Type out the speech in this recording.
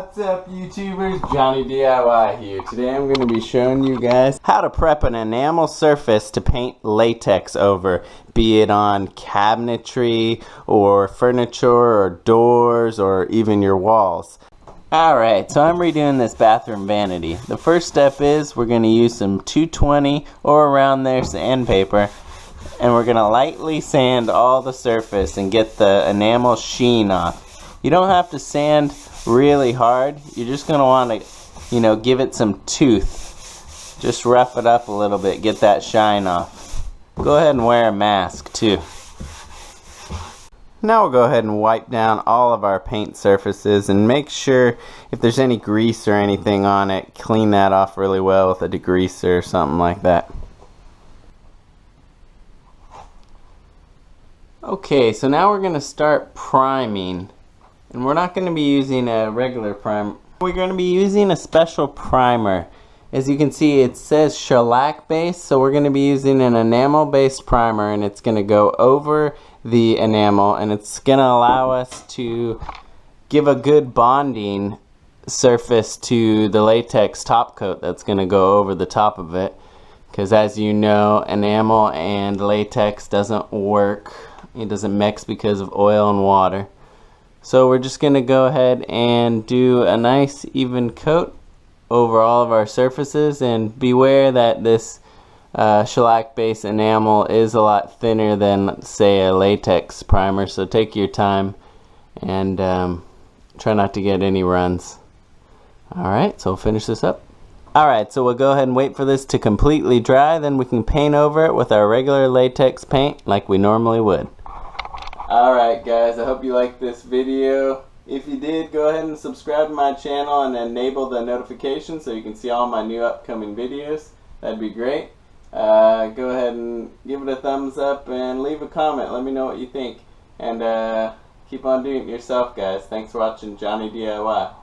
What's up, YouTubers? Johnny DIY here. Today I'm going to be showing you guys how to prep an enamel surface to paint latex over, be it on cabinetry or furniture or doors or even your walls. Alright, so I'm redoing this bathroom vanity. The first step is we're going to use some 220 or around there sandpaper, and we're going to lightly sand all the surface and get the enamel sheen off. You don't have to sand really hard. You're just going to want to, give it some tooth. Just rough it up a little bit, get that shine off. Go ahead and wear a mask too. Now we'll go ahead and wipe down all of our paint surfaces and make sure if there's any grease or anything on it, clean that off really well with a degreaser or something like that. Okay, so now we're going to start priming. And we're not going to be using a regular primer. We're going to be using a special primer. As you can see, it says shellac base, so we're going to be using an enamel based primer, and it's going to go over the enamel, and it's going to allow us to give a good bonding surface to the latex top coat that's going to go over the top of it. Because as you know, enamel and latex doesn't work. It doesn't mix because of oil and water. So we're just going to go ahead and do a nice even coat over all of our surfaces, and beware that this shellac based enamel is a lot thinner than, say, a latex primer, so take your time and try not to get any runs. Alright, so we'll finish this up. Alright, so we'll go ahead and wait for this to completely dry, then we can paint over it with our regular latex paint like we normally would. Alright guys, I hope you liked this video. If you did, go ahead and subscribe to my channel and enable the notifications so you can see all my new upcoming videos. That'd be great. Go ahead and give it a thumbs up and leave a comment. Let me know what you think. And keep on doing it yourself, guys. Thanks for watching Johnny DIY.